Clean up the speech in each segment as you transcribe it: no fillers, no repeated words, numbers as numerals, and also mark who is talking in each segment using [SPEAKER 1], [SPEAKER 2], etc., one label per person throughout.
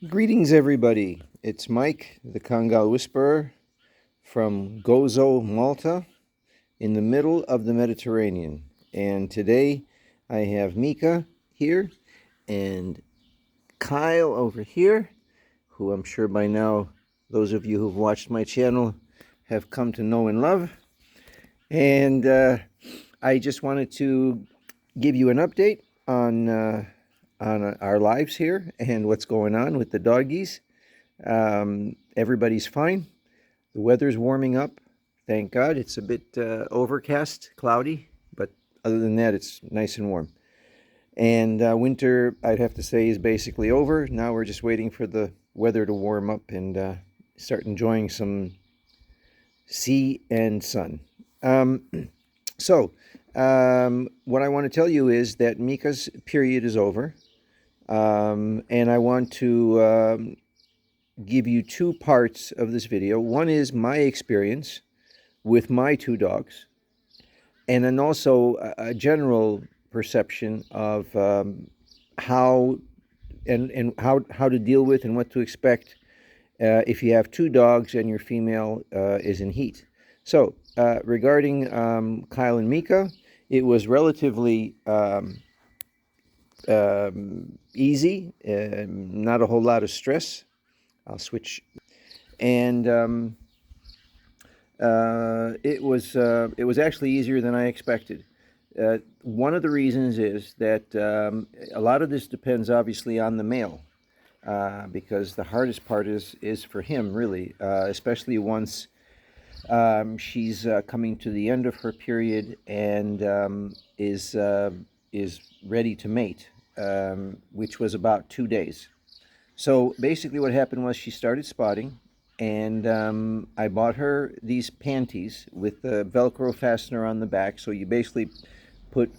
[SPEAKER 1] Greetings, everybody. It's Mike the Kangal Whisperer from Gozo, Malta, in the middle of the Mediterranean. And today I have Mika here and Kyle over here, who I'm sure by now those of you who've watched my channel have come to know and love. And I just wanted to give you an update on our lives here and what's going on with the doggies. Everybody's fine. The weather's warming up. Thank God. It's a bit overcast, cloudy, but other than that, it's nice and warm. And winter, I'd have to say, is basically over. Now we're just waiting for the weather to warm up and start enjoying some sea and sun. What I want to tell you is that Mika's period is over. And I want to give you two parts of this video. One is my experience with my two dogs, and then also a general perception of how to deal with and what to expect if you have two dogs and your female is in heat. So regarding Kyle and Mika, it was relatively easy, not a whole lot of stress. I'll switch, and it was actually easier than I expected. One of the reasons is that a lot of this depends obviously on the male, because the hardest part is for him really, especially once she's coming to the end of her period and is ready to mate, which was about 2 days. So basically what happened was she started spotting, and I bought her these panties with the Velcro fastener on the back. So you basically put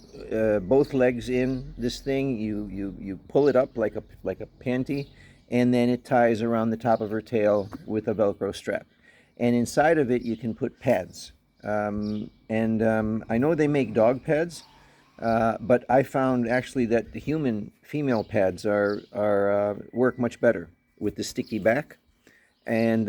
[SPEAKER 1] both legs in this thing, you pull it up like a panty, and then it ties around the top of her tail with a Velcro strap. And inside of it you can put pads. I know they make dog pads, but I found actually that the human female pads are work much better with the sticky back, and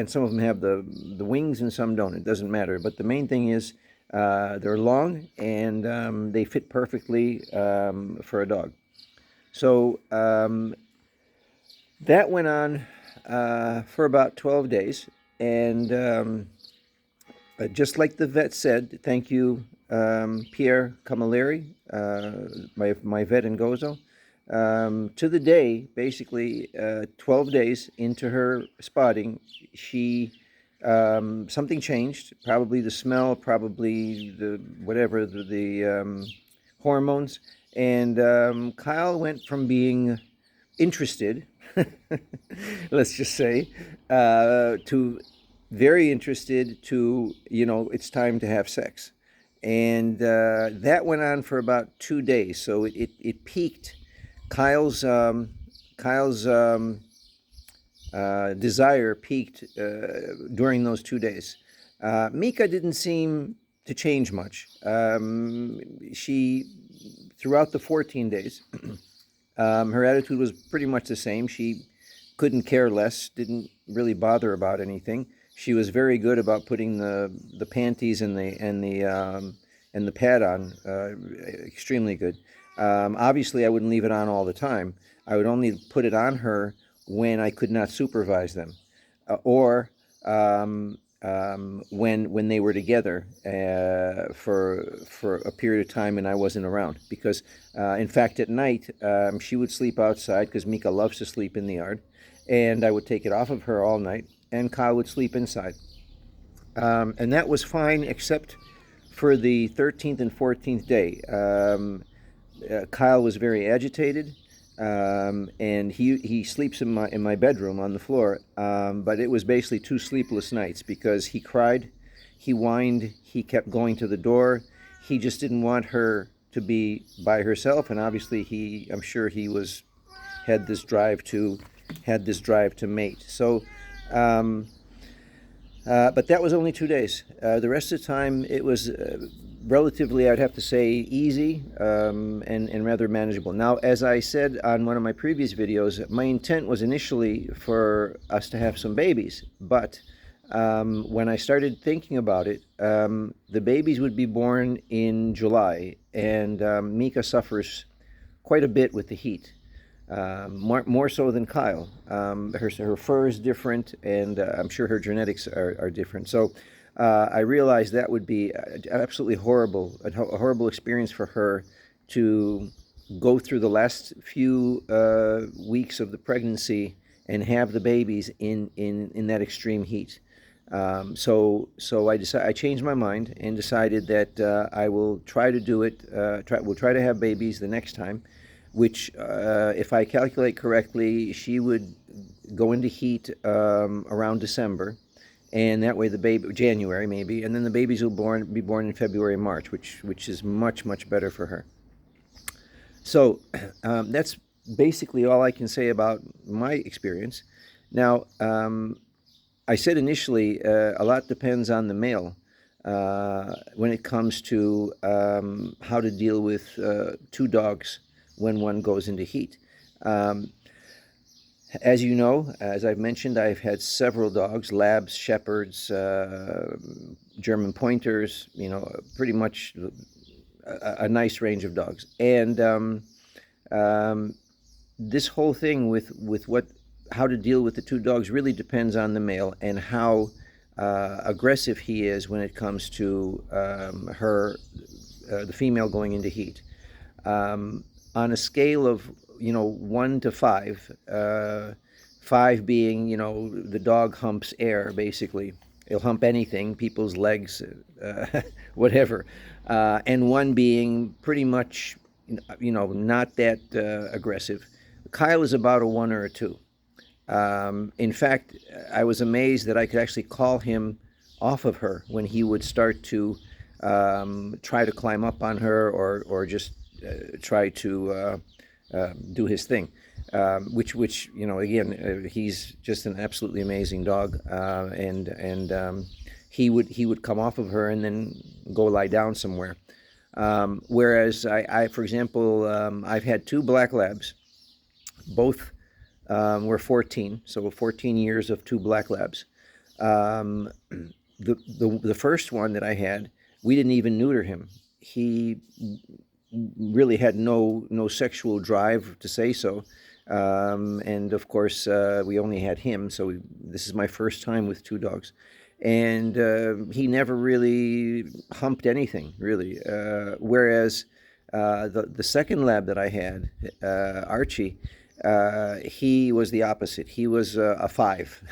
[SPEAKER 1] some of them have the wings and some don't. It doesn't matter. But the main thing is they're long and they fit perfectly for a dog. So that went on for about 12 days, and just like the vet said, thank you, Pierre Camilleri, my vet in Gozo. To the day, basically 12 days into her spotting, she something changed. Probably the smell, probably the whatever the hormones, and Kyle went from being interested, let's just say, to very interested to, it's time to have sex. And that went on for about 2 days. So it peaked. Kyle's desire peaked during those 2 days. Mika didn't seem to change much. She, throughout the 14 days, her attitude was pretty much the same. She couldn't care less, didn't really bother about anything. She was very good about putting the panties and the pad on, extremely good. Obviously, I wouldn't leave it on all the time. I would only put it on her when I could not supervise them, or when they were together for a period of time and I wasn't around. Because, in fact, at night she would sleep outside because Mika loves to sleep in the yard, and I would take it off of her all night, and Kyle would sleep inside. And that was fine, except for the 13th and 14th day. Kyle was very agitated, and he sleeps in my bedroom on the floor. But it was basically 2 sleepless nights because he cried, he whined, he kept going to the door. He just didn't want her to be by herself, and obviously I'm sure he had this drive to mate. So. But that was only 2 days. The rest of the time, it was relatively, I'd have to say, easy, and rather manageable. Now, as I said on one of my previous videos, my intent was initially for us to have some babies, but when I started thinking about it, the babies would be born in July, and Mika suffers quite a bit with the heat, more so than Kyle. Her fur is different, and I'm sure her genetics are different. So I realized that would be absolutely horrible, a horrible experience for her to go through the last few weeks of the pregnancy and have the babies in that extreme heat. I changed my mind and decided that I will try to do it. We'll try to have babies the next time, which, if I calculate correctly, she would go into heat around December, and that way the baby January maybe, and then the babies will be born in February, March, which is much better for her. So that's basically all I can say about my experience. Now, I said initially, a lot depends on the male when it comes to how to deal with two dogs when one goes into heat. As you know, as I've mentioned, I've had several dogs: labs, shepherds, German pointers. Pretty much a nice range of dogs. And this whole thing with how to deal with the two dogs really depends on the male and how aggressive he is when it comes to the female going into heat. On a scale of 1 to 5, 5 being the dog humps air, basically. He'll hump anything, people's legs, whatever, and 1 being pretty much not that aggressive. Kyle is about a 1 or a 2. In fact, I was amazed that I could actually call him off of her when he would start to try to climb up on her, or just try to do his thing, which again, he's just an absolutely amazing dog, and he would come off of her and then go lie down somewhere. Whereas I, for example, I've had 2 black labs, both were 14, so 14 years of 2 black labs. The first one that I had, we didn't even neuter him. He really had no sexual drive, to say so, and of course we only had him, so this is my first time with 2 dogs, and he never really humped anything, really, whereas the second lab that I had, Archie, he was the opposite. He was a 5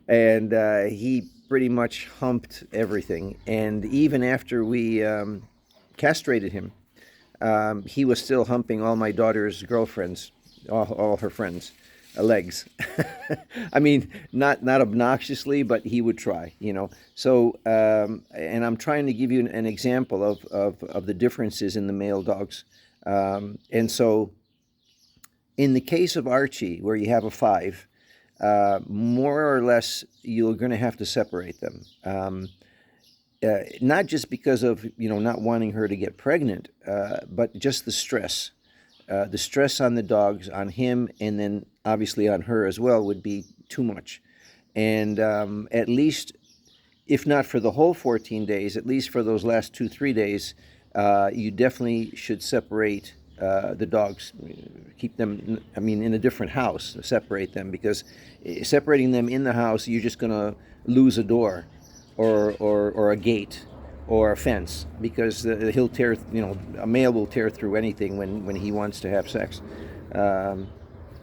[SPEAKER 1] and he pretty much humped everything, and even after we castrated him, he was still humping all my daughter's girlfriends, all her friends' legs. I mean, not obnoxiously, but he would try, So, and I'm trying to give you an example of the differences in the male dogs. And so, in the case of Archie, where you have a 5, more or less you're going to have to separate them. Not just because of not wanting her to get pregnant, but just the stress on the dogs, on him, and then obviously on her as well, would be too much. And at least, if not for the whole 14 days, at least for those last 2-3 days, you definitely should separate the dogs. Keep them, in a different house, separate them, because separating them in the house, you're just going to lose a door, or a gate, or a fence, because he'll tear, a male will tear through anything when he wants to have sex. I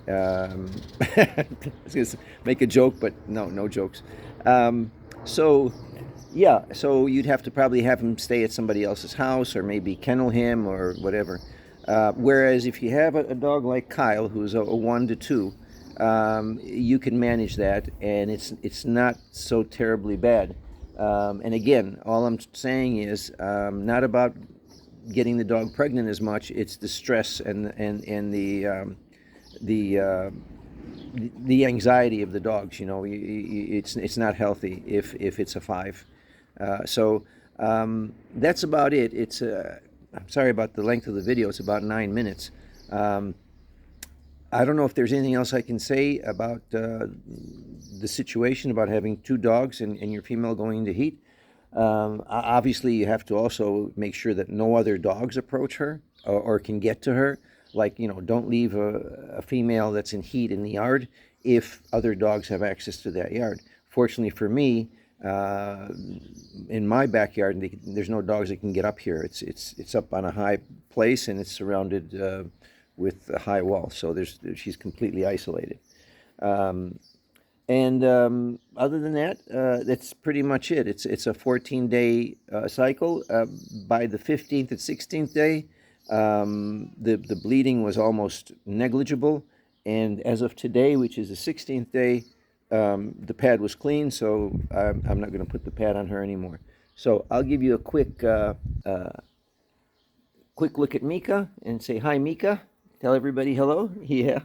[SPEAKER 1] was going to make a joke, but no jokes. So you'd have to probably have him stay at somebody else's house, or maybe kennel him, or whatever. Whereas if you have a dog like Kyle, who's a 1 to 2, you can manage that, and it's not so terribly bad. And again, all I'm saying is not about getting the dog pregnant as much. It's the stress and the anxiety of the dogs. It's not healthy if it's a 5. So That's about it. I'm sorry about the length of the video. It's about 9 minutes. Um, I don't know if there's anything else I can say about the situation about having two dogs and your female going into heat. Obviously, you have to also make sure that no other dogs approach her or can get to her. Like, don't leave a female that's in heat in the yard if other dogs have access to that yard. Fortunately for me, uh, in my backyard, there's no dogs that can get up here. It's up on a high place and it's surrounded with a high wall, so she's completely isolated. Um, and other than that, that's pretty much it. It's a 14-day cycle. By the 15th and 16th day, the bleeding was almost negligible, and as of today, which is the 16th day, the pad was clean, so I'm not going to put the pad on her anymore. So I'll give you a quick look at Mika and say hi, Mika. Tell everybody hello. Yeah.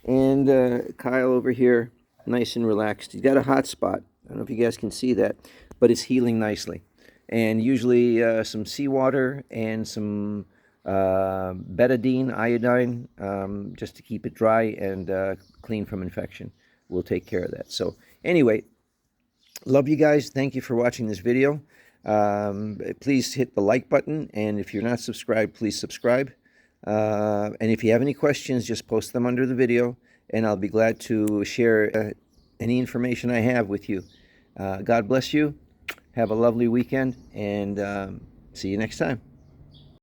[SPEAKER 1] And Kyle over here, nice and relaxed. He's got a hot spot. I don't know if you guys can see that, but it's healing nicely. And usually some seawater and some betadine, iodine, just to keep it dry and clean from infection. We'll take care of that. So anyway, love you guys. Thank you for watching this video. Please hit the like button, and if you're not subscribed, please subscribe. And if you have any questions, just post them under the video, and I'll be glad to share any information I have with you. God bless you. Have a lovely weekend, and see you next time.